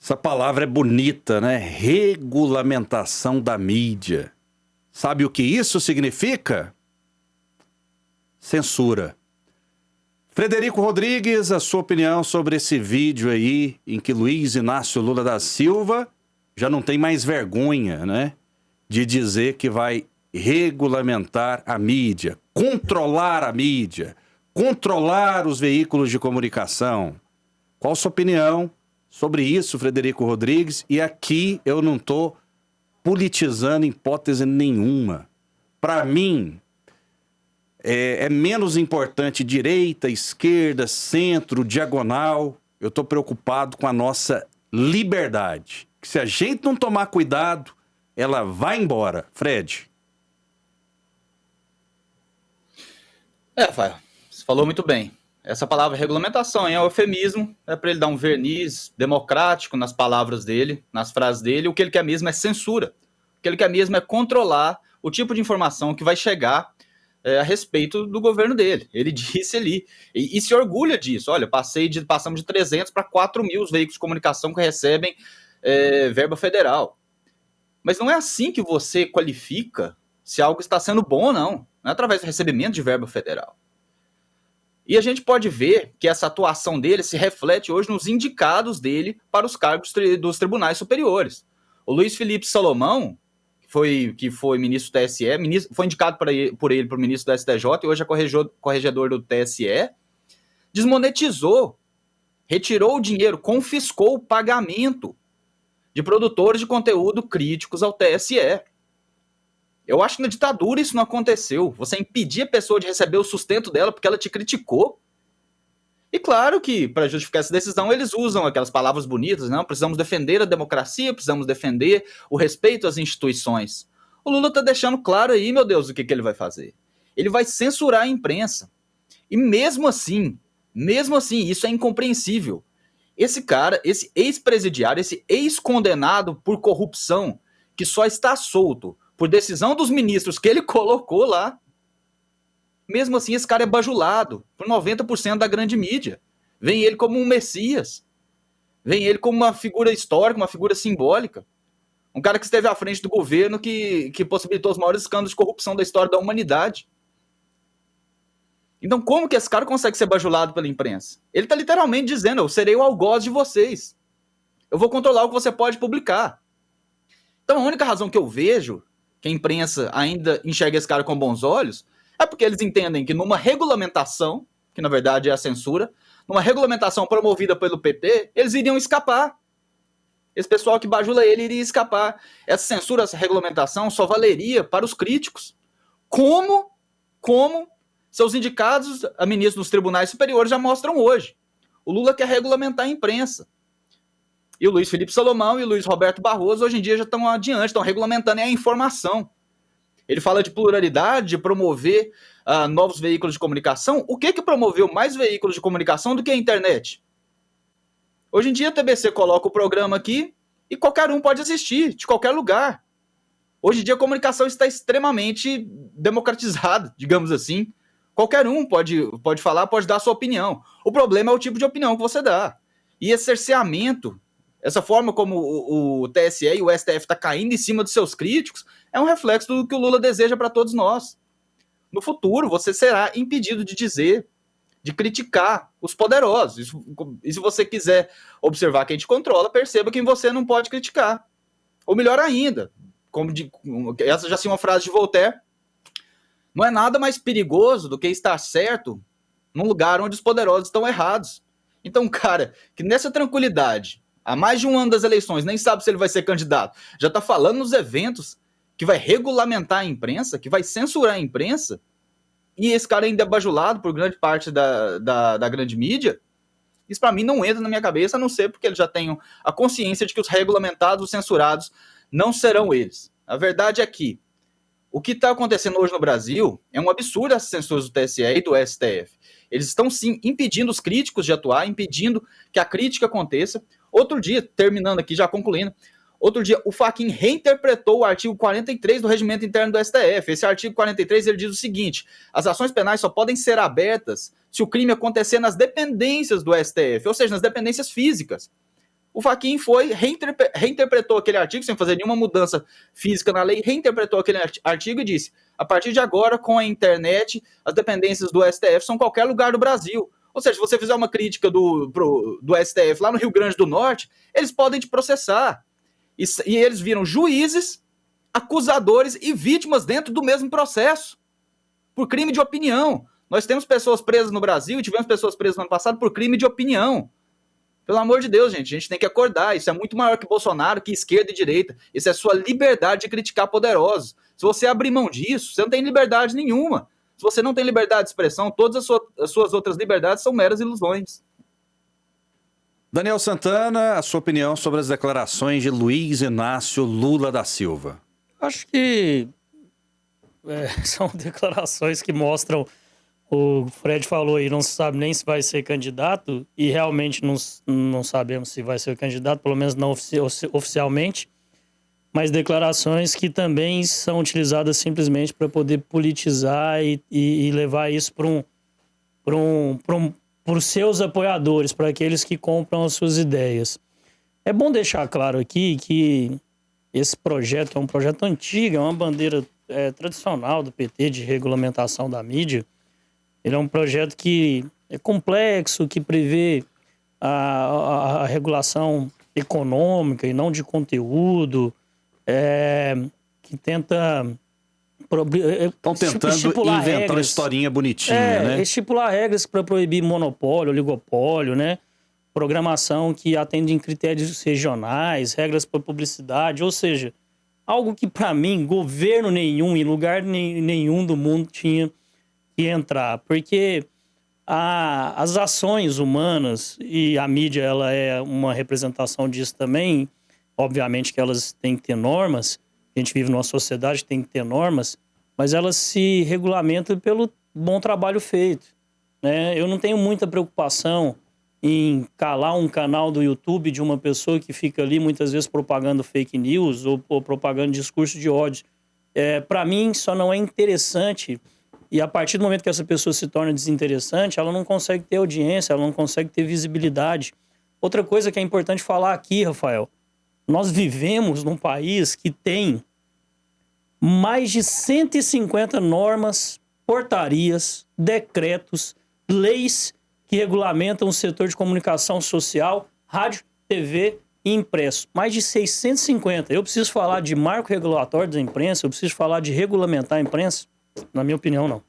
Essa palavra é bonita, né? Regulamentação da mídia. Sabe o que isso significa? Censura. Frederico Rodrigues, a sua opinião sobre esse vídeo aí em que Luiz Inácio Lula da Silva já não tem mais vergonha, né? De dizer que vai regulamentar a mídia, controlar os veículos de comunicação. Qual a sua opinião sobre isso, Frederico Rodrigues? E aqui eu não estou politizando em hipótese nenhuma. Para mim, é menos importante direita, esquerda, centro, diagonal. Eu estou preocupado com a nossa liberdade. Que se a gente não tomar cuidado, ela vai embora. Fred. Rafael, você falou muito bem. Essa palavra regulamentação é um eufemismo, é para ele dar um verniz democrático nas palavras dele, nas frases dele. O que ele quer mesmo é censura. O que ele quer mesmo é controlar o tipo de informação que vai chegar a respeito do governo dele. Ele disse ali, e se orgulha disso. Olha, passamos de 300 para 4 mil os veículos de comunicação que recebem verba federal. Mas não é assim que você qualifica se algo está sendo bom ou não. Não é através do recebimento de verba federal. E a gente pode ver que essa atuação dele se reflete hoje nos indicados dele para os cargos dos tribunais superiores. O Luiz Felipe Salomão, que foi ministro do TSE, foi indicado por ele para o ministro do STJ e hoje é corregedor do TSE, desmonetizou, retirou o dinheiro, confiscou o pagamento de produtores de conteúdo críticos ao TSE. Eu acho que na ditadura isso não aconteceu. Você impedia a pessoa de receber o sustento dela porque ela te criticou. E claro que, para justificar essa decisão, eles usam aquelas palavras bonitas, não? Precisamos defender a democracia, precisamos defender o respeito às instituições. O Lula está deixando claro aí, meu Deus, o que ele vai fazer. Ele vai censurar a imprensa. E mesmo assim, isso é incompreensível. Esse cara, esse ex-presidiário, esse ex-condenado por corrupção, que só está solto por decisão dos ministros que ele colocou lá, mesmo assim esse cara é bajulado por 90% da grande mídia. Vem ele como um messias. Vem ele como uma figura histórica, uma figura simbólica. Um cara que esteve à frente do governo que possibilitou os maiores escândalos de corrupção da história da humanidade. Então como que esse cara consegue ser bajulado pela imprensa? Ele está literalmente dizendo, eu serei o algoz de vocês. Eu vou controlar o que você pode publicar. Então a única razão que eu vejo que a imprensa ainda enxerga esse cara com bons olhos é porque eles entendem que numa regulamentação, que na verdade é a censura, numa regulamentação promovida pelo PT, eles iriam escapar. Esse pessoal que bajula ele iria escapar. Essa censura, essa regulamentação só valeria para os críticos. Como seus indicados a ministros dos tribunais superiores já mostram hoje. O Lula quer regulamentar a imprensa. E o Luiz Felipe Salomão e o Luiz Roberto Barroso hoje em dia já estão adiante, estão regulamentando a informação. Ele fala de pluralidade, de promover novos veículos de comunicação. O que promoveu mais veículos de comunicação do que a internet? Hoje em dia a TBC coloca o programa aqui e qualquer um pode assistir, de qualquer lugar. Hoje em dia a comunicação está extremamente democratizada, digamos assim. Qualquer um pode falar, pode dar a sua opinião. O problema é o tipo de opinião que você dá. E esse cerceamento, essa forma como o TSE e o STF está caindo em cima dos seus críticos, é um reflexo do que o Lula deseja para todos nós. No futuro, você será impedido de dizer, de criticar os poderosos. E se você quiser observar quem te controla, perceba quem você não pode criticar. Ou melhor ainda, essa já é uma frase de Voltaire, não é nada mais perigoso do que estar certo num lugar onde os poderosos estão errados. Então, cara, que nessa tranquilidade, há mais de um ano das eleições, nem sabe se ele vai ser candidato, já está falando nos eventos que vai regulamentar a imprensa, que vai censurar a imprensa, e esse cara ainda é bajulado por grande parte da grande mídia, isso para mim não entra na minha cabeça, a não ser porque ele já tem a consciência de que os regulamentados, os censurados, não serão eles. A verdade é que o que está acontecendo hoje no Brasil é um absurdo as censuras do TSE e do STF. Eles estão, sim, impedindo os críticos de atuar, impedindo que a crítica aconteça. Outro dia, terminando aqui, já concluindo, outro dia o Fachin reinterpretou o artigo 43 do Regimento Interno do STF. Esse artigo 43 ele diz o seguinte: as ações penais só podem ser abertas se o crime acontecer nas dependências do STF, ou seja, nas dependências físicas. O Fachin foi, reinterpretou aquele artigo, sem fazer nenhuma mudança física na lei, reinterpretou aquele artigo e disse: a partir de agora, com a internet, as dependências do STF são qualquer lugar do Brasil. Ou seja, se você fizer uma crítica do STF lá no Rio Grande do Norte, eles podem te processar. E eles viram juízes, acusadores e vítimas dentro do mesmo processo, por crime de opinião. Nós temos pessoas presas no Brasil e tivemos pessoas presas no ano passado por crime de opinião. Pelo amor de Deus, gente, a gente tem que acordar. Isso é muito maior que Bolsonaro, que esquerda e direita. Isso é sua liberdade de criticar poderosos. Se você abrir mão disso, você não tem liberdade nenhuma. Se você não tem liberdade de expressão, todas as suas outras liberdades são meras ilusões. Daniel Santana, a sua opinião sobre as declarações de Luiz Inácio Lula da Silva? Acho que são declarações que mostram... O Fred falou aí, não se sabe nem se vai ser candidato, e realmente não sabemos se vai ser candidato, pelo menos não oficialmente, mas declarações que também são utilizadas simplesmente para poder politizar e levar isso para os seus apoiadores, para aqueles que compram as suas ideias. É bom deixar claro aqui que esse projeto, que é um projeto antigo, é uma bandeira tradicional do PT de regulamentação da mídia. Ele é um projeto que é complexo, que prevê a regulação econômica e não de conteúdo, que tenta... Estão tentando inventar uma historinha bonitinha, né? Estipular regras para proibir monopólio, oligopólio, né? Programação que atende em critérios regionais, regras para publicidade, ou seja, algo que, para mim, governo nenhum, em lugar nenhum do mundo tinha que entrar, porque as ações humanas, e a mídia ela é uma representação disso também, obviamente que elas têm que ter normas, a gente vive numa sociedade que tem que ter normas, mas elas se regulamentam pelo bom trabalho feito, né? Eu não tenho muita preocupação em calar um canal do YouTube de uma pessoa que fica ali muitas vezes propagando fake news ou propagando discurso de ódio. Para mim, só não é interessante. E a partir do momento que essa pessoa se torna desinteressante, ela não consegue ter audiência, ela não consegue ter visibilidade. Outra coisa que é importante falar aqui, Rafael, nós vivemos num país que tem mais de 150 normas, portarias, decretos, leis que regulamentam o setor de comunicação social, rádio, TV e impresso. Mais de 650. Eu preciso falar de marco regulatório da imprensa, eu preciso falar de regulamentar a imprensa? Na minha opinião, não.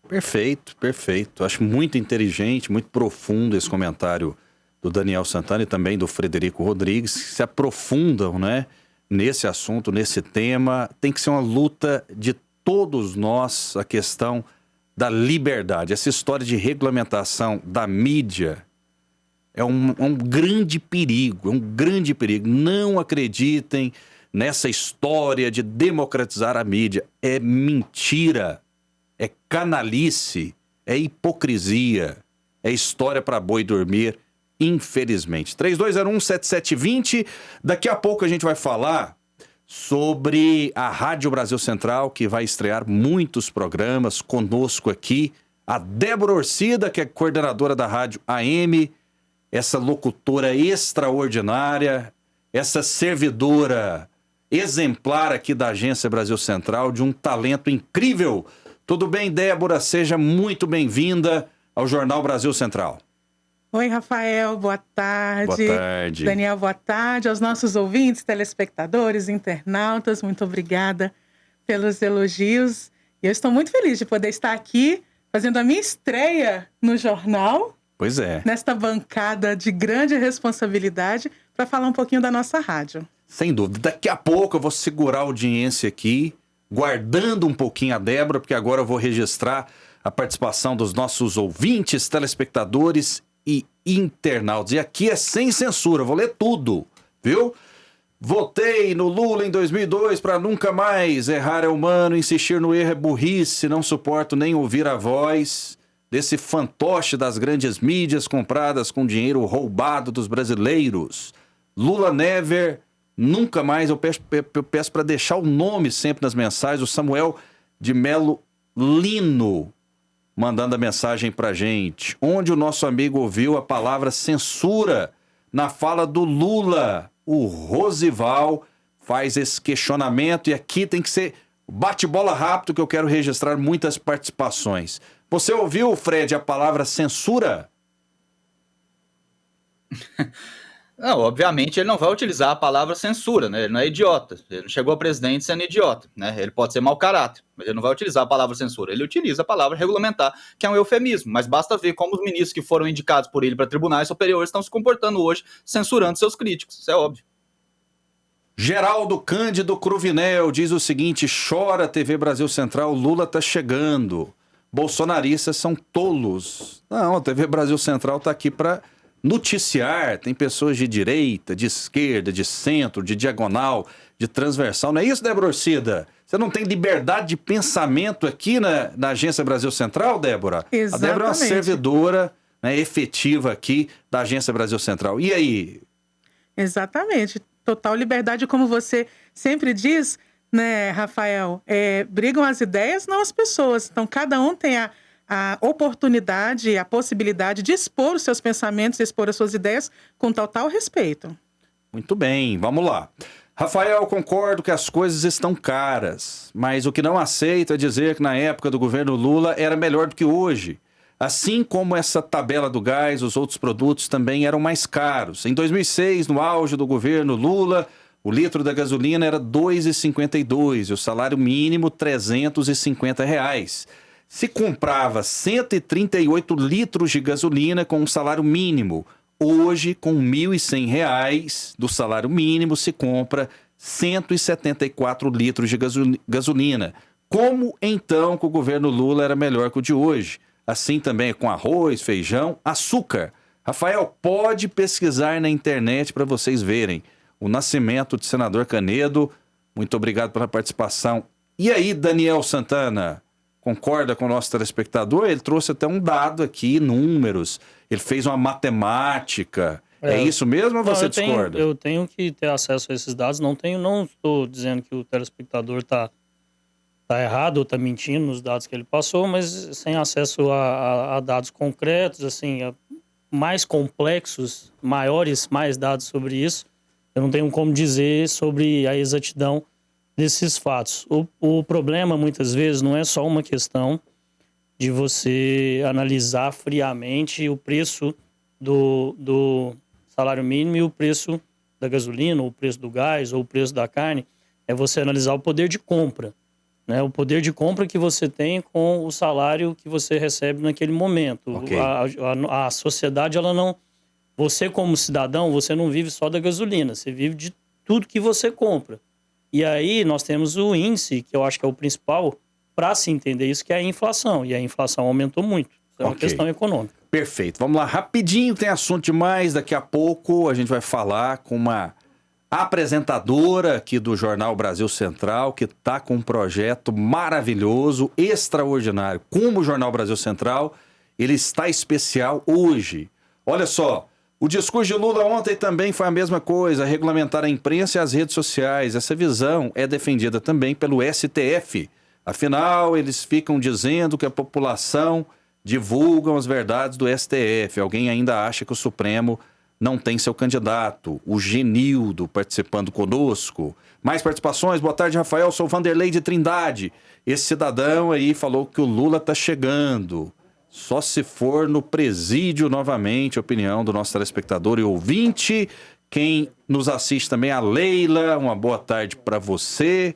Perfeito, perfeito. Acho muito inteligente, muito profundo esse comentário do Daniel Santana e também do Frederico Rodrigues, que se aprofundam, né, nesse assunto, nesse tema. Tem que ser uma luta de todos nós, a questão da liberdade. Essa história de regulamentação da mídia é um grande perigo, é um grande perigo. Não acreditem nessa história de democratizar a mídia. É mentira, é canalice, é hipocrisia, é história para boi dormir, infelizmente. 3201-7720, daqui a pouco a gente vai falar sobre a Rádio Brasil Central, que vai estrear muitos programas conosco aqui. A Débora Orcida, que é coordenadora da Rádio AM, essa locutora extraordinária, essa servidora exemplar aqui da Agência Brasil Central, de um talento incrível. Tudo bem, Débora? Seja muito bem-vinda ao Jornal Brasil Central. Oi, Rafael, boa tarde. Boa tarde. Daniel, boa tarde. Aos nossos ouvintes, telespectadores, internautas, muito obrigada pelos elogios. E eu estou muito feliz de poder estar aqui fazendo a minha estreia no jornal. Pois é. Nesta bancada de grande responsabilidade, para falar um pouquinho da nossa rádio. Sem dúvida. Daqui a pouco eu vou segurar a audiência aqui, guardando um pouquinho a Débora, porque agora eu vou registrar a participação dos nossos ouvintes, telespectadores e internautas. E aqui é sem censura, eu vou ler tudo, viu? Votei no Lula em 2002 para nunca mais. Errar é humano, insistir no erro é burrice. Não suporto nem ouvir a voz desse fantoche das grandes mídias compradas com dinheiro roubado dos brasileiros. Lula never, nunca mais. Eu peço para deixar o nome sempre nas mensagens. O Samuel de Melo Lino mandando a mensagem pra gente. Onde o nosso amigo ouviu a palavra censura na fala do Lula. O Rosival faz esse questionamento e aqui tem que ser bate-bola rápido, que eu quero registrar muitas participações. Você ouviu, Fred, a palavra censura? Não, obviamente ele não vai utilizar a palavra censura, né? Ele não é idiota. Ele não chegou a presidente sendo idiota, né? Ele pode ser mau caráter, mas ele não vai utilizar a palavra censura. Ele utiliza a palavra regulamentar, que é um eufemismo, mas basta ver como os ministros que foram indicados por ele para tribunais superiores estão se comportando hoje, censurando seus críticos. Isso é óbvio. Geraldo Cândido Cruvinel diz o seguinte: chora TV Brasil Central, Lula tá chegando. Bolsonaristas são tolos. Não, a TV Brasil Central tá aqui para noticiar. Tem pessoas de direita, de esquerda, de centro, de diagonal, de transversal. Não é isso, Débora Orcida? Você não tem liberdade de pensamento aqui na Agência Brasil Central, Débora? Exatamente. A Débora é uma servidora, né, efetiva aqui da Agência Brasil Central. E aí? Exatamente. Total liberdade, como você sempre diz, né, Rafael? Brigam as ideias, não as pessoas. Então, cada um tem a oportunidade, a possibilidade de expor os seus pensamentos, expor as suas ideias com total respeito. Muito bem, vamos lá. Rafael, concordo que as coisas estão caras, mas o que não aceito é dizer que na época do governo Lula era melhor do que hoje. Assim como essa tabela do gás, os outros produtos também eram mais caros. Em 2006, no auge do governo Lula, o litro da gasolina era R$ 2,52 e o salário mínimo R$ 350. Se comprava 138 litros de gasolina com um salário mínimo. Hoje, com R$ 1.100 do salário mínimo, se compra 174 litros de gasolina. Como então que o governo Lula era melhor que o de hoje? Assim também com arroz, feijão, açúcar. Rafael, pode pesquisar na internet para vocês verem. O nascimento de senador Canedo. Muito obrigado pela participação. E aí, Daniel Santana? Concorda com o nosso telespectador? Ele trouxe até um dado aqui, números. Ele fez uma matemática. É isso mesmo ou você discorda? Eu tenho que ter acesso a esses dados. Não estou dizendo que o telespectador está errado ou está mentindo nos dados que ele passou, mas sem acesso a dados concretos, assim, mais complexos, maiores, mais dados sobre isso, eu não tenho como dizer sobre a exatidão desses fatos. O problema, muitas vezes, não é só uma questão de você analisar friamente o preço do salário mínimo e o preço da gasolina, ou o preço do gás, ou o preço da carne. É você analisar o poder de compra, né? O poder de compra que você tem com o salário que você recebe naquele momento. Okay. A sociedade, ela não... Você, como cidadão, você não vive só da gasolina, você vive de tudo que você compra. E aí nós temos o índice, que eu acho que é o principal, para se entender isso, que é a inflação. E a inflação aumentou muito. Isso é uma questão econômica. Perfeito. Vamos lá, rapidinho, tem assunto demais. Daqui a pouco a gente vai falar com uma apresentadora aqui do Jornal Brasil Central, que está com um projeto maravilhoso, extraordinário. Como o Jornal Brasil Central, ele está especial hoje. Olha só. O discurso de Lula ontem também foi a mesma coisa, regulamentar a imprensa e as redes sociais. Essa visão é defendida também pelo STF. Afinal, eles ficam dizendo que a população divulga as verdades do STF. Alguém ainda acha que o Supremo não tem seu candidato. O Genildo participando conosco. Mais participações? Boa tarde, Rafael. Sou Vanderlei de Trindade. Esse cidadão aí falou que o Lula está chegando. Só se for no presídio novamente, opinião do nosso telespectador e ouvinte. Quem nos assiste também, a Leila, uma boa tarde para você.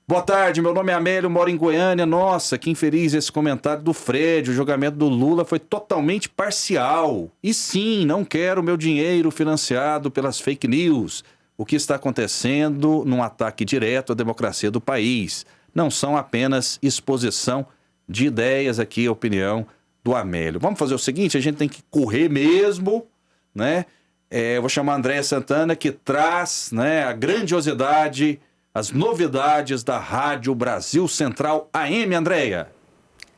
Boa tarde, meu nome é Amélio, moro em Goiânia. Nossa, que infeliz esse comentário do Fred. O julgamento do Lula foi totalmente parcial. E sim, não quero meu dinheiro financiado pelas fake news. O que está acontecendo num ataque direto à democracia do país. Não são apenas exposição de ideias aqui, a opinião do Amélio. Vamos fazer o seguinte, a gente tem que correr mesmo, né? Eu vou chamar a Andréia Santana, que traz, né, a grandiosidade, as novidades da Rádio Brasil Central AM, Andréia.